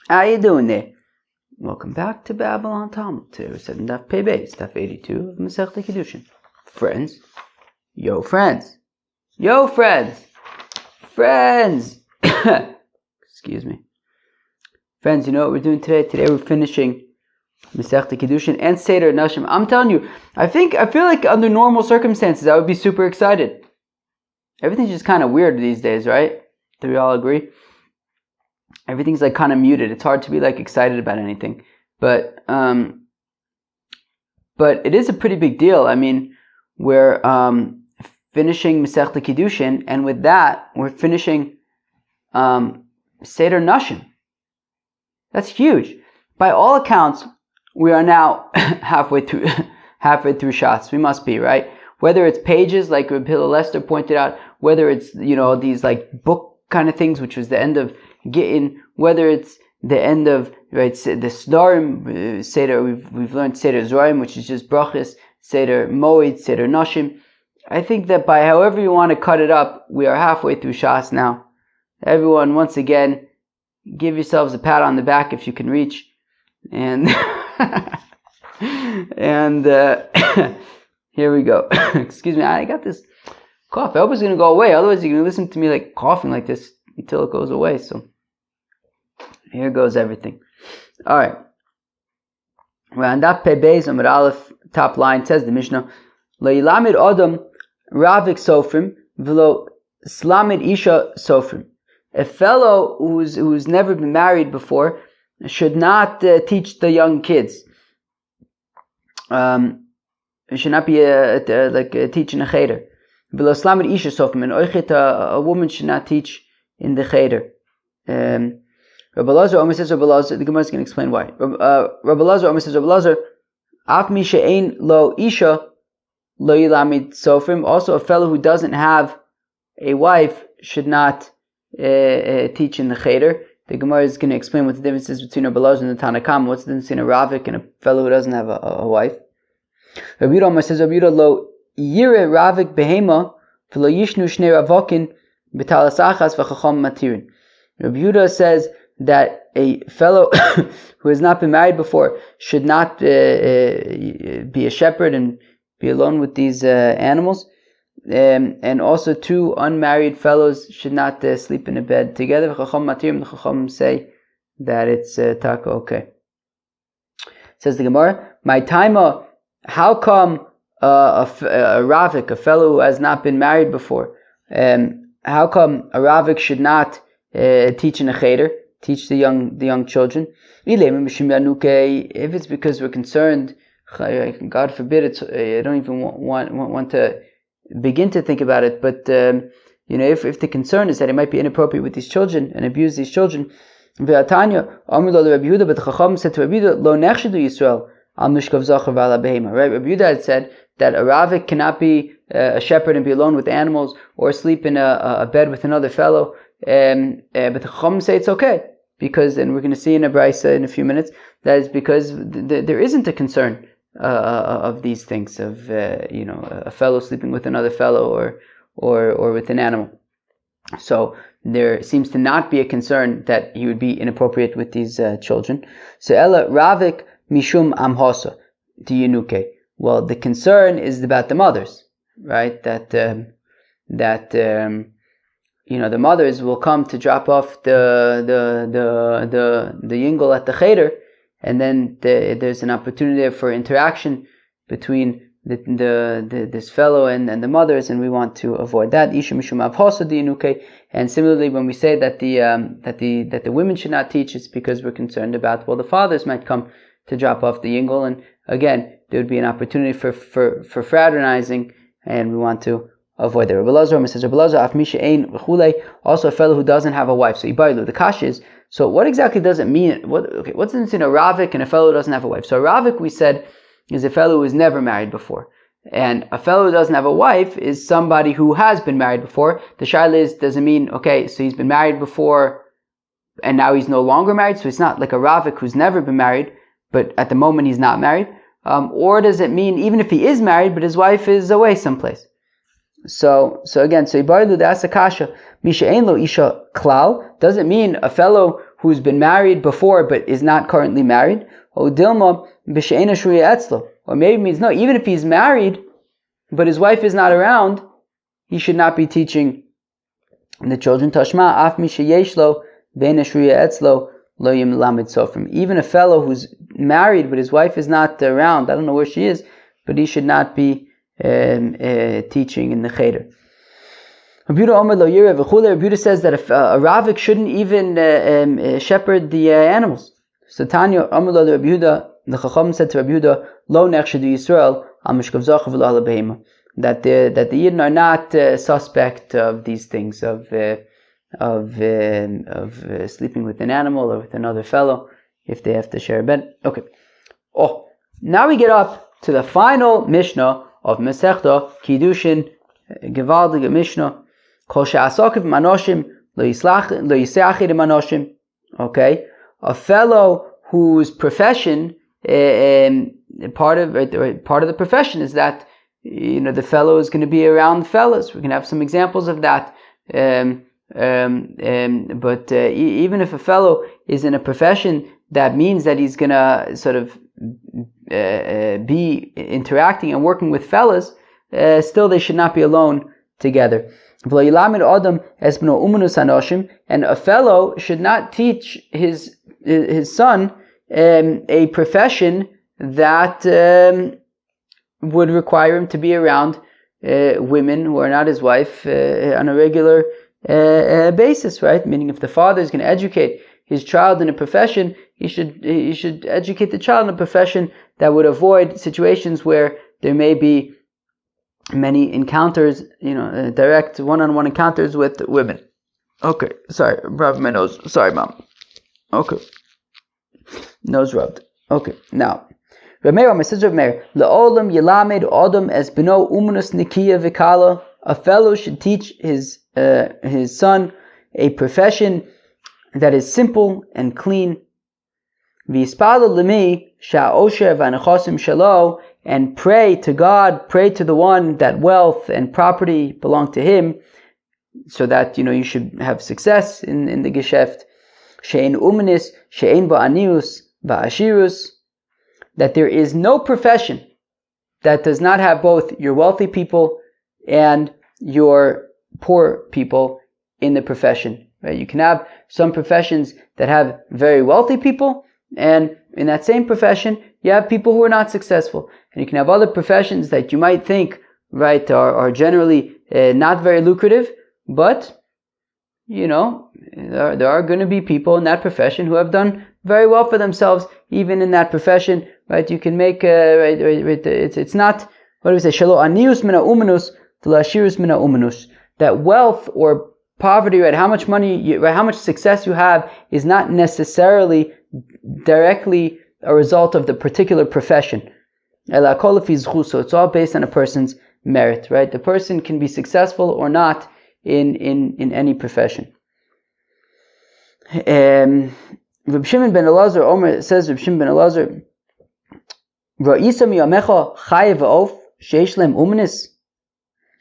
How you doing there? Welcome back to Babylon Talmud. Today we're studying Daf Pei Beis, Daf 82 of Masechta Kiddushin. Friends, yo friends, yo friends, friends. Excuse me, friends. You know what we're doing today? Today we're finishing Masechta Kiddushin and Seder Nashim. I'm telling you, I feel like under normal circumstances I would be super excited. Everything's just kind of weird these days, right? Do we all agree? Everything's like kind of muted. It's hard to be like excited about anything, but it is a pretty big deal. I mean, we're finishing Masechta Kiddushin, and with that, we're finishing Seder Nashim. That's huge. By all accounts, we are now halfway through Shas. We must be, right? Whether it's pages, like Rabbi Hillel Lester pointed out, whether it's these like book kind of things, which was the end of Gittin, whether it's the end of the Sdarim Seder, we've learned Seder Zorim, which is just brachas, Seder Moed, Seder Nashim. I think that by however you want to cut it up, we are halfway through Shas now. Everyone, once again, give yourselves a pat on the back if you can reach, and and here we go. Excuse me, I got this cough. I hope it's going to go away. Otherwise, you're going to listen to me like coughing like this until it goes away. So here goes everything. All right. Well, and that Pei Beis Amud Aleph, top line, says the Mishnah, Lo yilamid Adam Ravik Sofrim v'lo Slamid Isha Sofrim. A fellow who's never been married before should not teach the young kids. It should not be teaching a cheder. V'lo Slamid Isha Sofrim, and a woman should not teach in the cheder. Rabbi Lazar Omer says, the Gemara is going to explain why. Rabbi Lazar Omer says, Rabbi Lazar, Af mi she'ein lo isha lo yilamid sofrim. Also, a fellow who doesn't have a wife should not teach in the cheder. The Gemara is going to explain what the difference is between Rabbi Lazar and the Tanna Kama. What's the difference between a ravik and a fellow who doesn't have a wife? Rabbi Yehuda Omer says, Rabbi Yehuda lo yire ravik behema v'lo yishnu shnei ravokin b'talas achas v'chacham matirin. Rabbi Yehuda says that a fellow who has not been married before should not be a shepherd and be alone with these animals, and also two unmarried fellows should not sleep in a bed together. The Chacham say that it's taka okay. Says the Gemara, my taima, how come a ravik, a fellow who has not been married before, how come a ravik should not teach in a cheder, teach the young children? If it's because we're concerned, God forbid, I don't even want to begin to think about it, but if the concern is that it might be inappropriate with these children and abuse these children, but the Chacham said to Rabbi Yehuda, Lo nechshedu Yisrael al mishkav zachar v'ala behema. Right? Rabbi Yehuda had said that a ravik cannot be a shepherd and be alone with animals or sleep in a bed with another fellow. But the Chacham say it's okay because, and we're going to see in a brisa in a few minutes, that is because there isn't a concern of these things of a fellow sleeping with another fellow or with an animal. So there seems to not be a concern that he would be inappropriate with these children. So ela ravik mishum amhosa diyanuke. Well, the concern is about the mothers, right? That the mothers will come to drop off the yingel at the cheder, and then there's an opportunity there for interaction between this fellow and the mothers, and we want to avoid that. Isha mishum avhosa diyanuke. And similarly, when we say that the women should not teach, it's because we're concerned about, well, the fathers might come to drop off the yingel, and again, there would be an opportunity for fraternizing, and we want to avoid that. Rabbi Lazar says, Rabbi Lazar, af misha ein v'chulei, also a fellow who doesn't have a wife. So Ibailu, the kash is, so what exactly does it mean? What's the difference in a ravik and a fellow who doesn't have a wife? So a ravik, we said, is a fellow who has never married before. And a fellow who doesn't have a wife is somebody who has been married before. The shaila is, does it mean, okay, so he's been married before and now he's no longer married, so it's not like a ravik who's never been married, but at the moment he's not married? Or does it mean even if he is married, but his wife is away someplace? So again, Ibarlu, that's a kasha. Misha ein lo isha klal. Does it mean a fellow who's been married before but is not currently married. Or dilma b'she'ena shruya etzlo. Or maybe it means no, even if he's married but his wife is not around, he should not be teaching the children. Tashma af mi sheyeshlo be'ena shruya etzlo lo yimlamed sofrim. Even a fellow who's married but his wife is not around, I don't know where she is, but he should not be teaching in the cheder. Rabbi says that if a Ravik shouldn't even shepherd the animals. So Tanya Rabbi Yehuda, the Chacham said to Rabbi Yehuda, Lo nechshedu Yisrael al mishkav zachav v'lo al behema, that the Yidden are not suspect of these things of sleeping with an animal or with another fellow if they have to share a bed. Okay. Oh, now we get up to the final Mishnah of Masechta Kiddushin, Gevaldige Mishnah. Okay, a fellow whose profession, part of the profession is that the fellow is going to be around fellas. We can have some examples of that. But even if a fellow is in a profession, that means that he's going to sort of be interacting and working with fellas. Still, they should not be alone together. And a fellow should not teach his son a profession that would require him to be around women who are not his wife on a regular basis, right? Meaning, if the father is going to educate his child in a profession, he should educate the child in a profession that would avoid situations where there may be many encounters, direct one-on-one encounters with women. Okay, sorry, rub my nose. Sorry, Mom. Okay, nose rubbed. Okay, now, Rameir, my sister Rameir, le'olam yelamed odom es beno umanus nikiya vikala. A fellow should teach his son a profession that is simple and clean. V'yispala lemi sha'osher v'anachosim shalo. And pray to God, pray to the one that wealth and property belong to him, so that you should have success in the geschäft. She'en umanis, she'en ba'anius, ba'ashirus. That there is no profession that does not have both your wealthy people and your poor people in the profession. Right? You can have some professions that have very wealthy people, and in that same profession, you have people who are not successful. And you can have other professions that you might think, right, are generally not very lucrative, but, there are going to be people in that profession who have done very well for themselves, even in that profession, right? You can make, it's not, what do we say, shelo anius mina umanus, ashirus mina umanus. That wealth or poverty, right, how much money, how much success you have is not necessarily directly a result of the particular profession. So it's all based on a person's merit, right? The person can be successful or not in any profession. Reb Shimon ben Elazar, Omer says, Reb Shimon ben Elazar,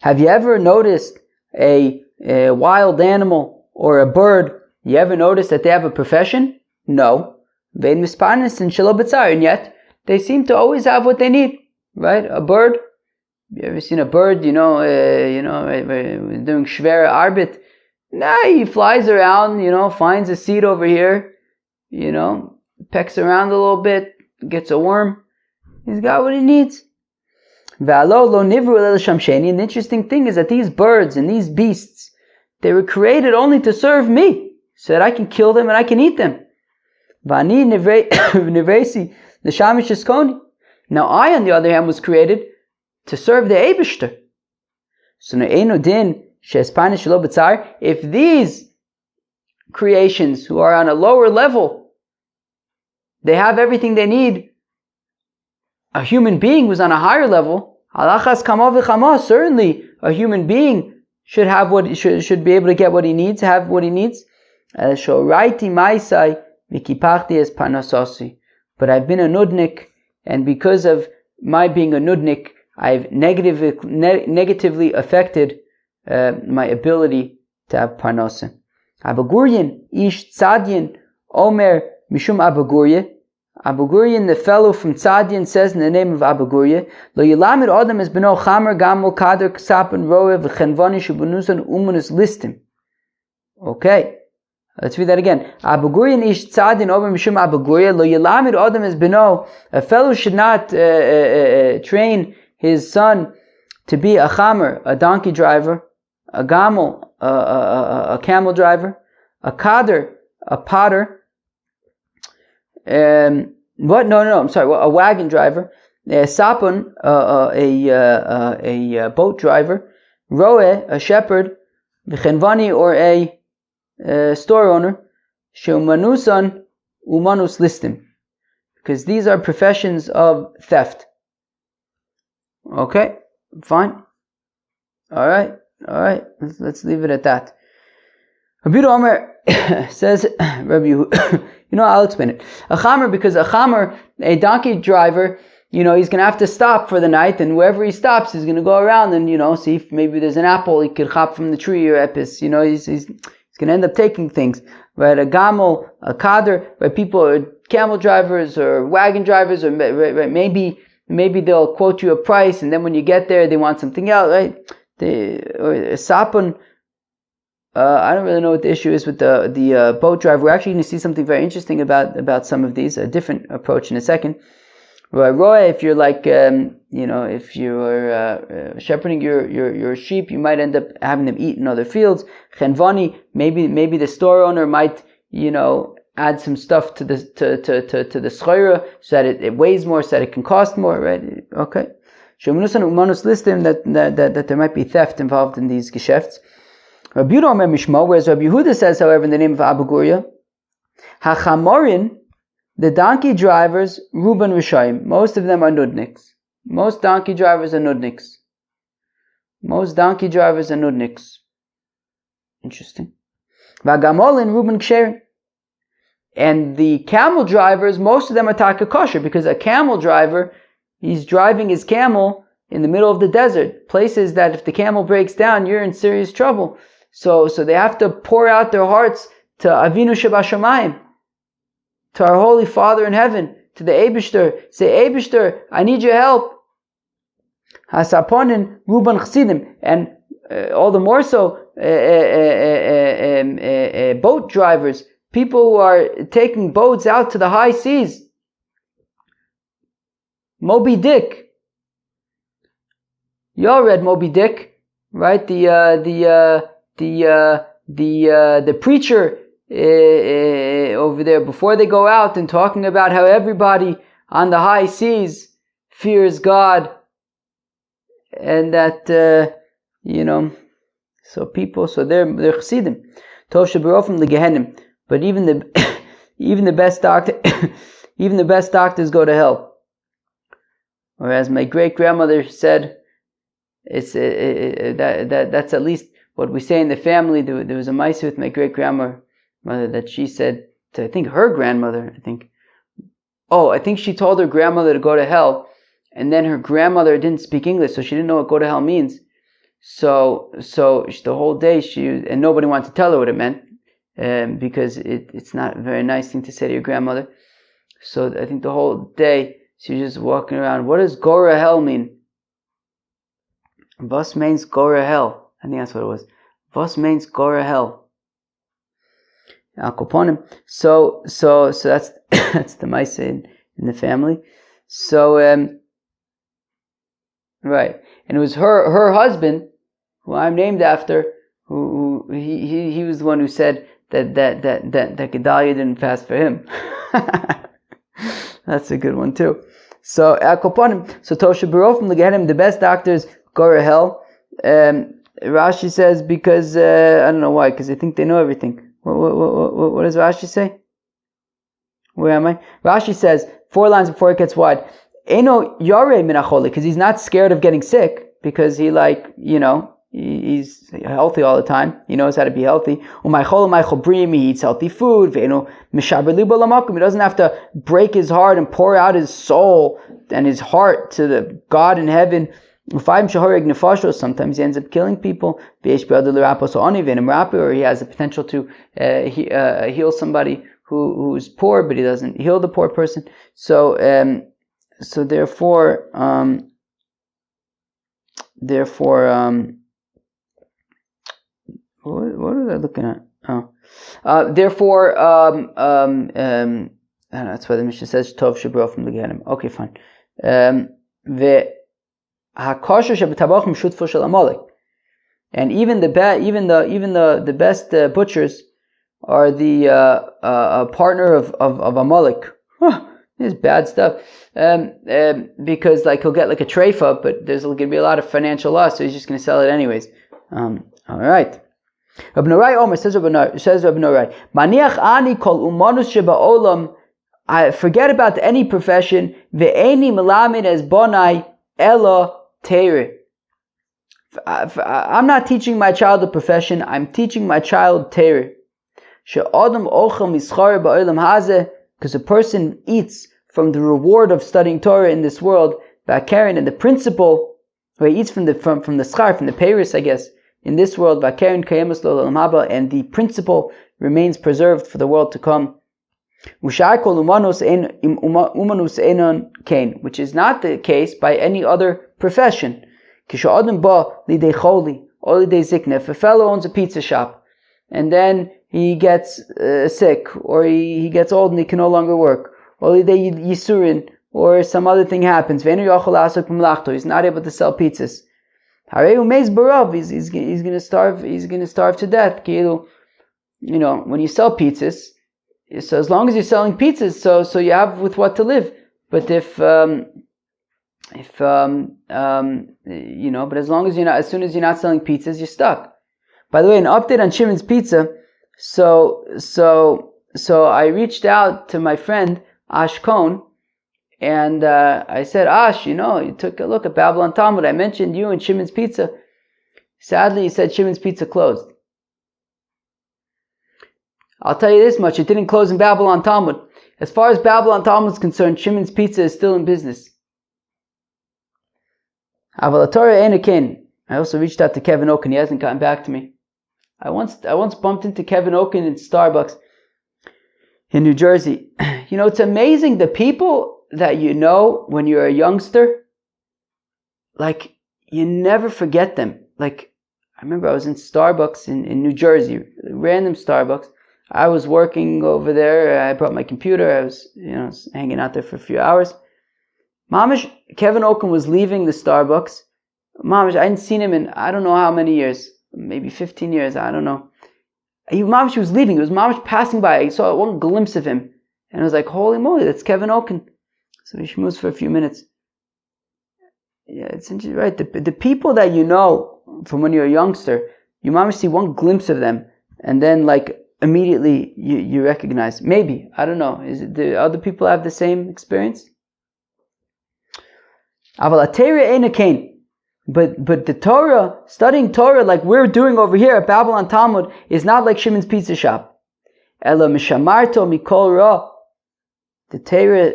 have you ever noticed a wild animal or a bird? You ever noticed that they have a profession? No. And yet they seem to always have what they need, right? A bird. You ever seen a bird? Doing schwere Arbeit. He flies around. Finds a seed over here. Pecks around a little bit, gets a worm. He's got what he needs. And the interesting thing is that these birds and these beasts, they were created only to serve me, so that I can kill them and I can eat them. Now I, on the other hand, was created to serve the Eibishter. So if these creations who are on a lower level, they have everything they need, a human being who's on a higher level, certainly a human being should have should be able to get what he needs, have what he needs. But I've been a nudnik, and because of my being a nudnik, I've negatively affected my ability to have parnasa. Abaguryan, ish tzadyan, Omer Mishum Abu Gurya. Abu Gurya, the fellow from Tzadian, says in the name of Abu Gurya, Lo Yilamid Adam is beno Chamer Gamul Kader Ksapin Roe V'Chenvani Shubunusan Umanus Listim. Okay, let's read that again. Abu Gurya ish Tzadian Omer Mishum Abu Gurya, Lo Yilamid Adam is beno. A fellow should not train his son to be a Chamer, a donkey driver, a Gamul, a camel driver, a Kader, a potter. What? No. I'm sorry. A wagon driver, a sapon, a boat driver, roe, a shepherd, v'chenvani, or a store owner, sheumanusan umanus listim, because these are professions of theft. Okay, fine. All right. Let's leave it at that. Rabbi Omer says, Rabbi, I'll explain it. A chamer, because a chamer, a donkey driver, he's going to have to stop for the night, and wherever he stops, he's going to go around and, see if maybe there's an apple he could chop from the tree or epis. He's going to end up taking things. Right? A gamel, a kader, right? People are camel drivers or wagon drivers, or right? Maybe they'll quote you a price, and then when you get there, they want something else, right? Or a sapon. I don't really know what the issue is with the boat driver. We're actually going to see something very interesting about some of these, a different approach in a second. Roy, if you're like, if you're shepherding your sheep, you might end up having them eat in other fields. Chenvani, maybe the store owner might, add some stuff to the schayra so that it weighs more, so that it can cost more, right? Okay. Shemunusan umanus listim, that there might be theft involved in these geschäfts. Rabbi Yehuda Omer Mishmo, whereas Rabbi Yehuda says, however, in the name of Abu Gurya, Hachamorin, the donkey drivers, Ruben Rishayim, most of them are nudniks. Most donkey drivers are nudniks. Interesting. Vagamolin, Ruben Ksherin. And the camel drivers, most of them are taka kosher, because a camel driver, he's driving his camel in the middle of the desert, places that if the camel breaks down, you're in serious trouble. So they have to pour out their hearts to Avinu Shebashamayim, to our Holy Father in heaven, to the Eibishter. Say, Eibishter, I need your help. Hasaponin Ruban Chasidim, and all the more so, boat drivers, people who are taking boats out to the high seas. Moby Dick. You all read Moby Dick, right? The preacher over there, before they go out and talking about how everybody on the high seas fears God, and that so they're chassidim. Tov sheberofim legehenim. But even the best doctors go to hell. Whereas my great grandmother said, that's at least what we say in the family. There was a mice with my great grandmother that she said to, I think, her grandmother. I think she told her grandmother to go to hell, and then her grandmother didn't speak English, so she didn't know what go to hell means. So the whole day and nobody wanted to tell her what it meant, because it's not a very nice thing to say to your grandmother. So I think the whole day she was just walking around. What does go to hell mean? Was means go to hell. I think that's what it was. Was means go to hell. So that's that's the mice in the family. So right, and it was her husband, who I'm named after, who he was the one who said that Gedalia didn't fast for him. That's a good one too. So Tosha Barofim Legehenim, the best doctors go to hell. Rashi says because I don't know why, because they think they know everything. What does Rashi say? Where am I? Rashi says 4 lines before it gets wide. Eno yare minacholi, because he's not scared of getting sick, because he's healthy all the time. He knows how to be healthy. He eats healthy food. He doesn't have to break his heart and pour out his soul and his heart to the God in heaven. Sometimes he ends up killing people. Or he has the potential to heal somebody who's poor, but he doesn't heal the poor person. So therefore, what was I looking at? Therefore, that's why the Mishnah says Tov Shabro from the Gehenim. Okay, fine. And even the best butchers are the partner of Amalek. This is bad stuff. Because like he'll get like a treifa, but there's going to be a lot of financial loss, so he's just going to sell it anyways. All right. Rab Norai Omer says Rab Norai, Maniach ani kol umanus sheba'olam. I forget about any profession. Ve'eni melamed es bonai ela teire. I'm not teaching my child a profession. I'm teaching my child teire. She'adam ochel mischar ba'olam hazeh, because a person eats from the reward of studying Torah in this world. Va'karen, and the principle, where he eats from the schar, from the peiros, I guess. In this world, and the principle remains preserved for the world to come. Which is not the case by any other profession. If a fellow owns a pizza shop, and then he gets sick, or he gets old and he can no longer work, or or some other thing happens, he's not able to sell pizzas. He's going to starve. He's going to starve to death. When you sell pizzas, so as long as you're selling pizzas, so you have with what to live. But but as long as as soon as you're not selling pizzas, you're stuck. By the way, an update on Shimon's Pizza. So I reached out to my friend Ash Cohn. And I said, Ash, you took a look at Babylon Talmud. I mentioned you and Shimon's Pizza. Sadly, he said Shimon's Pizza closed. I'll tell you this much, it didn't close in Babylon Talmud. As far as Babylon Talmud is concerned, Shimon's Pizza is still in business. I also reached out to Kevin Oken. He hasn't gotten back to me. I once bumped into Kevin Oken in Starbucks in New Jersey. It's amazing, the people that when you're a youngster, like, you never forget them. Like, I remember I was in Starbucks in New Jersey, random Starbucks. I was working over there. I brought my computer. I was, hanging out there for a few hours. Mamish, Kevin Oken was leaving the Starbucks. Mamish, I hadn't seen him in I don't know how many years, maybe 15 years, I don't know. Mamish was leaving. It was Mamish passing by. I saw one glimpse of him. And I was like, holy moly, that's Kevin Oken. So we schmoozed for a few minutes. Yeah, it's interesting, right? The people that from when you're a youngster, you might see one glimpse of them, and then like immediately you recognize. Maybe, I don't know. Do other people have the same experience? But the Torah, studying Torah like we're doing over here at Babylon Talmud, is not like Shimon's Pizza Shop. Ela mishamarto mikol ra. The Torah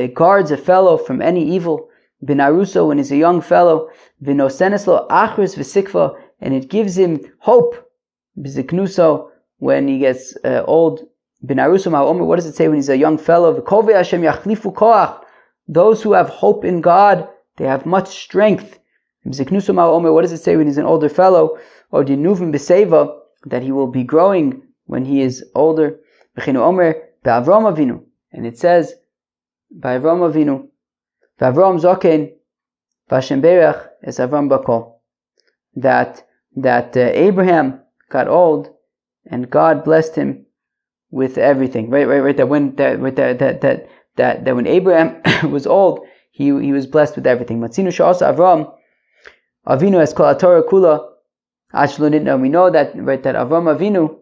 guards a fellow from any evil. Binaruso, when he's a young fellow. Vinoseneslo achris v'sikva, and it gives him hope. Biziknuso, when he gets old. Binaruso ma'omer, what does it say when he's a young fellow? V'kovei Hashem yachlifu koach. Those who have hope in God, they have much strength. Biziknuso ma'omer, what does it say when he's an older fellow? Or dinuvim b'seva, that he will be growing when he is older. V'chinu omer be'Avram Avinu, and it says by Avram Avinu, v'Avram zoken v'Hashem berach es Avram bakol, that Abraham got old and God blessed him with everything. Right. That when Abraham was old, he was blessed with everything. Matzinu she'asa Avram Avinu es kol haTorah kula ashlo nitna. We know that that Avram Avinu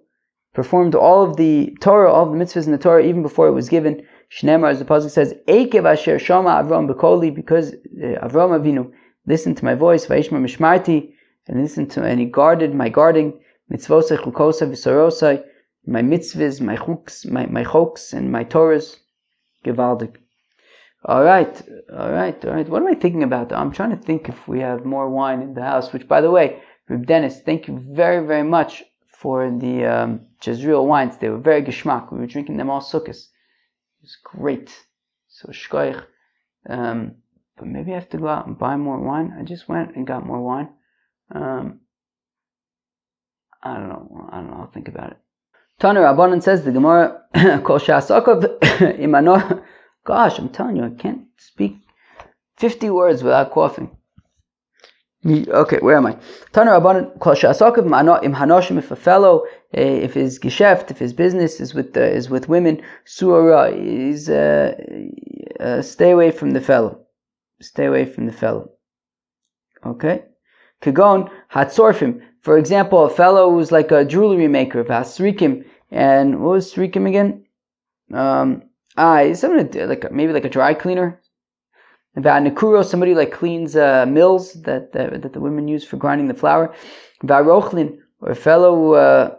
performed all of the Torah, all of the mitzvahs in the Torah, even before it was given. Shneimar, as the pasuk says, Eikev asher shama Avram b'koli, because Avram Avinu listened to my voice, vayishma mishmarti, and he guarded my guarding, mitzvosai chukosai v'sorosai, my mitzvahs, my chokes, and my Torahs, gevaldik. All right. What am I thinking about? I'm trying to think if we have more wine in the house. Which, by the way, Reb Dennis, thank you very, very much for the Jezreel wines. They were very geschmack. We were drinking them all sukkahs. It was great. So shkoich. But maybe I have to go out and buy more wine. I just went and got more wine. I don't know. I'll think about it. Tana Rabbanan says the Gemara Kol Shasakov Imano. Gosh, I'm telling you, I can't speak 50 words without coughing. Okay, where am I? Tana Rabbanan Kol Shasakov Im Hanoshim, if a fellow, if his geschäft, if his business is with women, Suara is stay away from the fellow. Stay away from the fellow. Okay? Kagon Hatsorfim. For example, a fellow who's like a jewelry maker, Vasrikim, and what was Srikim again? Something maybe like a dry cleaner. Vanakuro, somebody like cleans mills that the women use for grinding the flour. Varochlin, or a fellow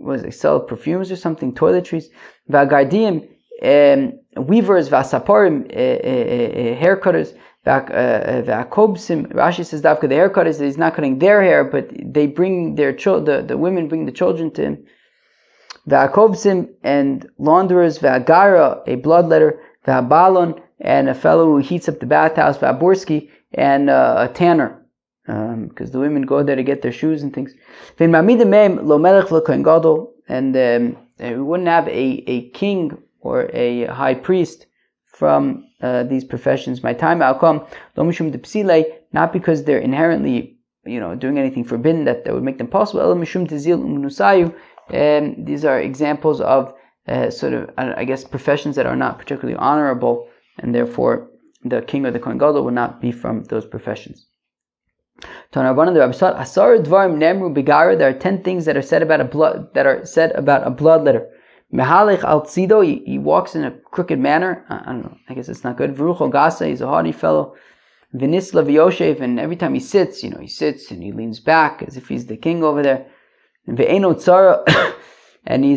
who sell perfumes or something, toiletries. Vagardiim, weavers, vasaparim, haircutters. Vakobsim, Rashi says that the haircutters, he's not cutting their hair, but they bring their the women bring the children to him. Vakobsim, and launderers, Vagara, a bloodletter, Vabalon, and a fellow who heats up the bathhouse, Vaborski, and a tanner, because the women go there to get their shoes and things. And we wouldn't have a king or a high priest from these professions. My time outcome, not because they're inherently, doing anything forbidden that would make them possible. These are examples of professions that are not particularly honorable, and therefore the king or the Kohen Gadol would not be from those professions. There are 10 things that are said about a bloodletter. Mehalech al tzido, he walks in a crooked manner. I don't know, I guess it's not good. V'rucho gasa, he's a haughty fellow. V'nisla v'yoshev, and every time he sits, he sits and he leans back as if he's the king over there. Ve'eno tzara, and he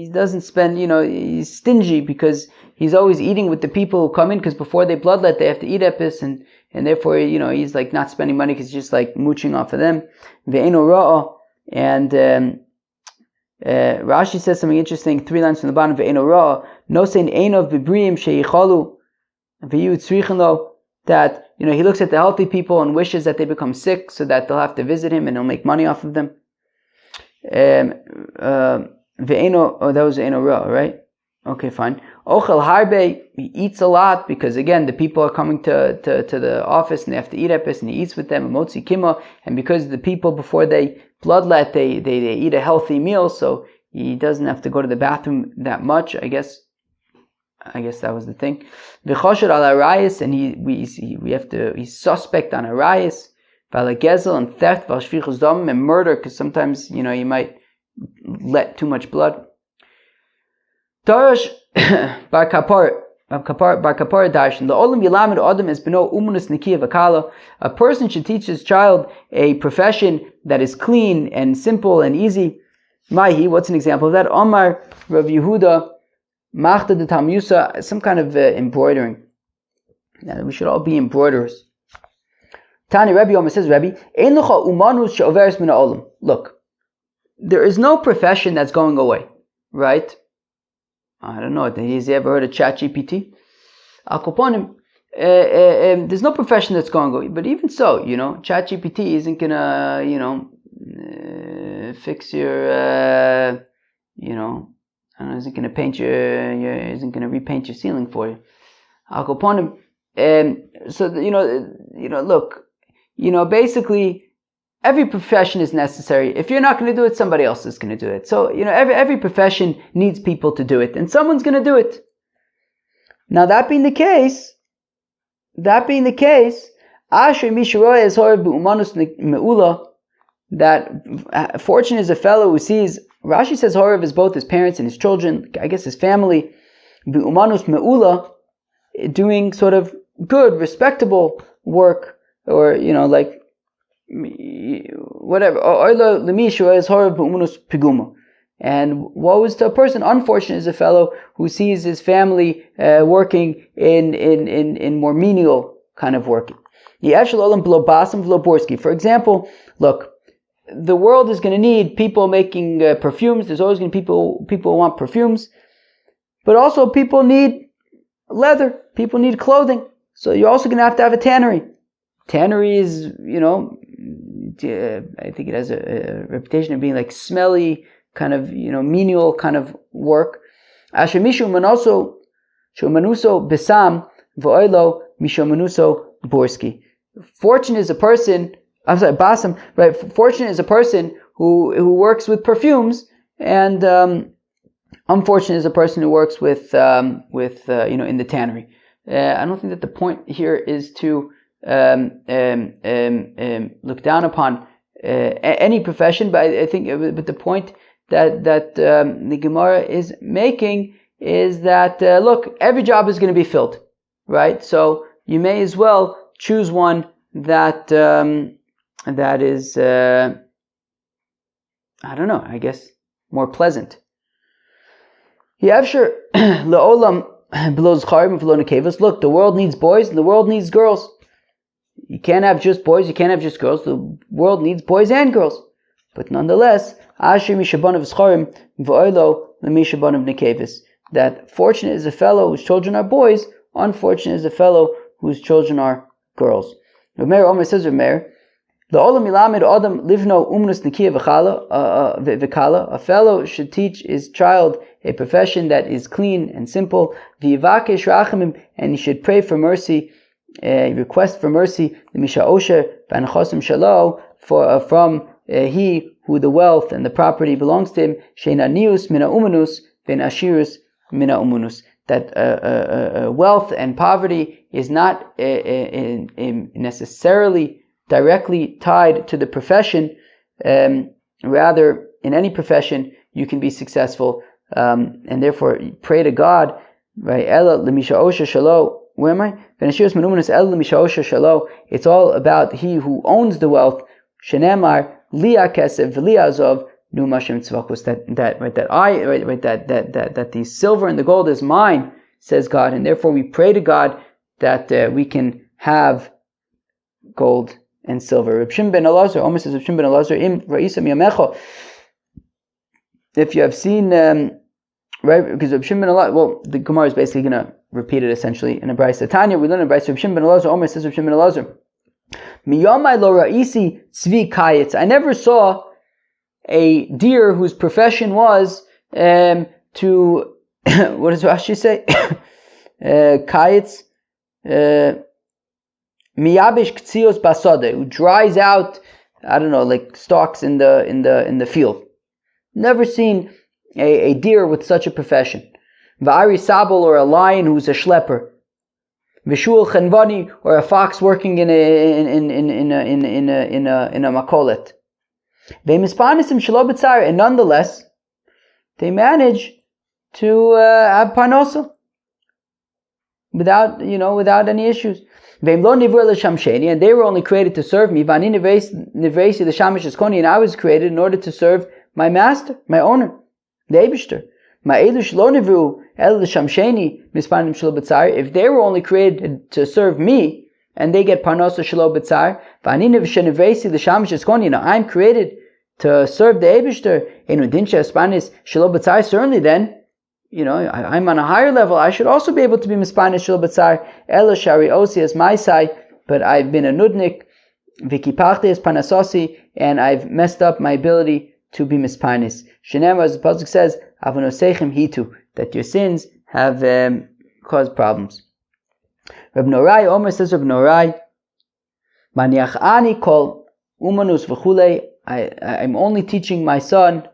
doesn't spend, he's stingy because he's always eating with the people who come in, because before they bloodlet, they have to eat epis, and therefore, he's like not spending money because he's just like mooching off of them. Ve'eno ra'ah, and Rashi says something interesting, 3 lines from the bottom. Ve'eno ra'ah, no sein einov bibriim sheyichalu v'yu tzrichen lo, that he looks at the healthy people and wishes that they become sick so that they'll have to visit him and he'll make money off of them. Ve'eno, that was ve'eno ra'ah, right? Okay, fine. Ochel harbe, he eats a lot because again the people are coming to the office and they have to eat epis, and he eats with them. Motzi kima, and because the people before they bloodlet, they eat a healthy meal, so he doesn't have to go to the bathroom that much. I guess that was the thing. V'choshed al arayis, and he's suspect on arayis, v'alagezel, and theft, v'ashfichus dam, and murder, because sometimes he might let too much blood. Darash bar kapar darshan. The olam yilamed adam is beno umunus nikiya v'kala. A person should teach his child a profession that is clean and simple and easy. Mahi, what's an example of that? Omar Rav Yehuda machta de tamyusa, some kind of embroidering. Now, we should all be embroiderers. Tani Rebbe Omer says, Rebbe, ein lecha umanus she'overes min ha'olam. Look, there is no profession that's going away, right? I don't know. Has he ever heard of ChatGPT? Akoponim. There's no profession that's going to go. But even so, ChatGPT isn't gonna, fix your, isn't gonna paint isn't gonna repaint your ceiling for you. Akoponim. Look, basically, every profession is necessary. If you're not going to do it, somebody else is going to do it. So, every profession needs people to do it, and someone's going to do it. Now, that being the case, Asher Misharoy is Horeb Umanus Me'ula, that fortune is a fellow who sees, Rashi says Horeb is both his parents and his children, I guess his family, Umanus Me'ula, doing sort of good, respectable work, or, whatever. And woe is to a person unfortunate is a fellow who sees his family working in more menial kind of working. For example, look, the world is going to need people making perfumes. There's always going to be people who want perfumes. But also people need leather. People need clothing. So you're also going to have a tannery. Tannery is, I think it has a reputation of being like smelly, kind of, menial kind of work. Ashemishu manoso shumanuso besam v'oilo mishomanuso borski. Fortunate is a person. I'm sorry, basam. Right. Fortunate is a person who works with perfumes, and unfortunate is a person who works with in the tannery. I don't think that the point here is to look down upon any profession, but I think the point that the Gemara is making is that look, every job is going to be filled, right? So you may as well choose one that is I guess more pleasant. Look, the world needs boys and the world needs girls. You can't have just boys, you can't have just girls. The world needs boys and girls. But nonetheless, that fortunate is a fellow whose children are boys, unfortunate is a fellow whose children are girls. Rameir Omer says, a fellow should teach his child a profession that is clean and simple, and he should pray for mercy, request for mercy, from he who the wealth and the property belongs to him, that wealth and poverty is not necessarily directly tied to the profession. Rather, in any profession, you can be successful, and therefore pray to God. Right? Where am I? It's all about he who owns the wealth. Shenemar liya kesef v'liya azov numa shem tzvakos. That the silver and the gold is mine, says God, and therefore we pray to God that we can have gold and silver. Reb Shimon ben Elazar, almost as Reb Shimon ben Elazar, im ra'isa miyamecho. If you have seen, right, because Reb Shimon ben Elazar, well, the Gemara is basically going to repeat it essentially in a brayso. Tanya, we learn in a brayso. Reb Shimon ben Elazar, almost says Reb Shimon ben Elazar, miyamai lo ra'isi tzvi kayetz. I never saw a deer whose profession was to what does Rashi say? Kayetz. Miyabish ktzios basade, who dries out, like stalks in the field. Never seen a deer with such a profession. Va'ari sabel, or a lion who's a schlepper. Vishul chenvani, or a fox working in a makolet. Ve'mispanisim shelo b'tzar, and nonetheless, they manage to have parnosa without any issues. And they were only created to serve me. And I was created in order to serve my master, my owner, the Eibishter. If they were only created to serve me, and they get parnosa shelo b'tzar, I'm created to serve the Eibishter. Certainly then, I'm on a higher level. I should also be able to be mispanish shel b'tzar. Elo shari osi as my side, but I've been a nudnik. Vikipachti as panasosi, and I've messed up my ability to be mispanish. Shenema, as the pasuk says, avonosechem hitu, that your sins have caused problems. Reb Norai Omer says, Reb Norai, maniach ani kol umanus v'chulei. I'm only teaching my son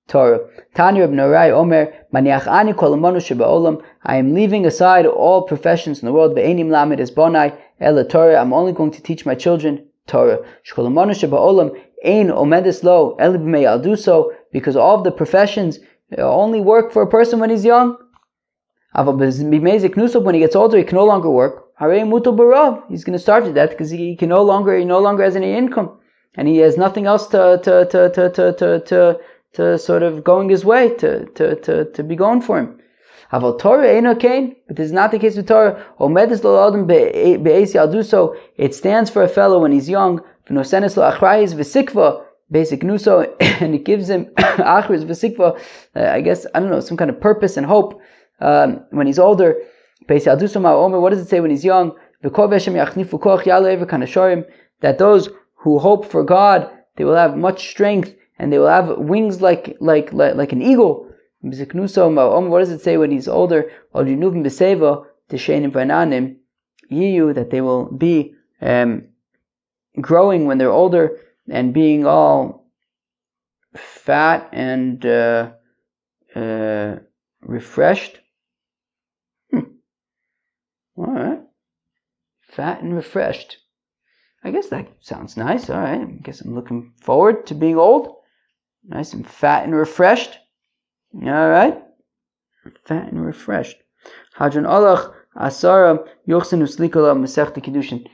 Torah. Tanya Reb Norai Omer, maniach ani kol umanu shebaolam. I am leaving aside all professions in the world. Ve'enim lamed es bonai ela Torah. I'm only going to teach my children Torah. Shkol umanu shebaolam ein omedes lo ela b'mei alduso, because all of the professions only work for a person when he's young. Aval b'mei ziknuso, when he gets older, he can no longer work. Harei muto barav. He's going to starve to death because he no longer has any income, and he has nothing else to sort of going his way, to be going for him. Aval Torah eino kain, but this is not the case with Torah. Omedes lo adam be'esi alduso. It stands for a fellow when he's young. V'nosenes lo achrayis v'sikva, basic nuso, and it gives him achris v'sikva, I guess, I don't know, some kind of purpose and hope when he's older. What does it say when he's young? That those who hope for God, they will have much strength and they will have wings like an eagle. What does it say when he's older? That they will be growing when they're older and being all fat and refreshed. All right, fat and refreshed. I guess that sounds nice. All right, I guess I'm looking forward to being old. Nice and fat and refreshed. All right, fat and refreshed. Hadron Olach Asara Yochsenu Slikala Masechta Kiddushin.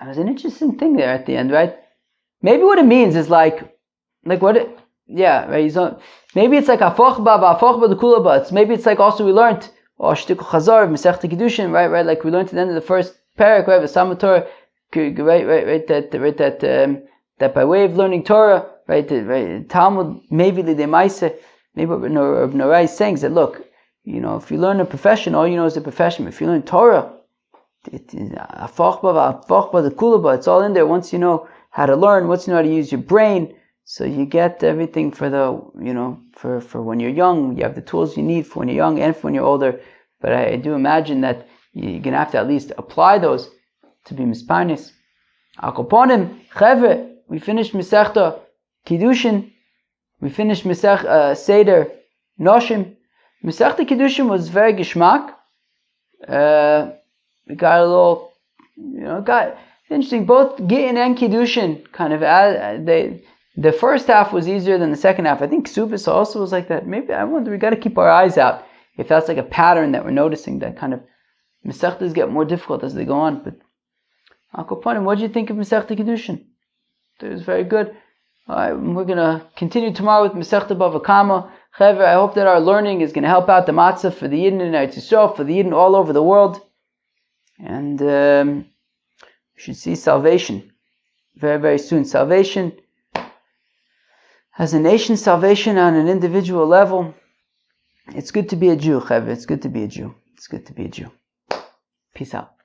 There's an interesting thing there at the end, right? Maybe what it means is like what it, yeah, right? Maybe it's like afochba the kulaba. Maybe it's like also we learned shtiku chazar Masechta Kiddushin, right? Like we learned at the end of the first parak, right? V'sama Torah, right? That by way of learning Torah, right? Talmud maybe the demaise. Maybe what Norai is saying is that, look, if you learn a profession, all you know is the profession. If you learn Torah, it's all in there. Once you know how to learn, once you know how to use your brain, so you get everything for for when you're young. You have the tools you need for when you're young and for when you're older. But I do imagine that you're going to have to at least apply those to be mispanis. Akoponim, chevre, we finished Masechta Kiddushin. We finished Seder Noshim. Masechta Kiddushin was very geschmack. We got a little, got interesting. Both Gittin and Kiddushin kind of, the first half was easier than the second half. I think Ksubis also was like that. Maybe, I wonder, we got to keep our eyes out if that's like a pattern that we're noticing, that kind of Masechtas get more difficult as they go on. But Akopanim, what did you think of Masechta Kiddushin? It was very good. All right, we're going to continue tomorrow with Masechta Bava Kama. Chevra, I hope that our learning is going to help out the matzah for the Yidden in Eretz Yisrael, for the Yidden all over the world. And we should see salvation very, very soon. Salvation as a nation, salvation on an individual level. It's good to be a Jew, Chevra. It's good to be a Jew. It's good to be a Jew. Peace out.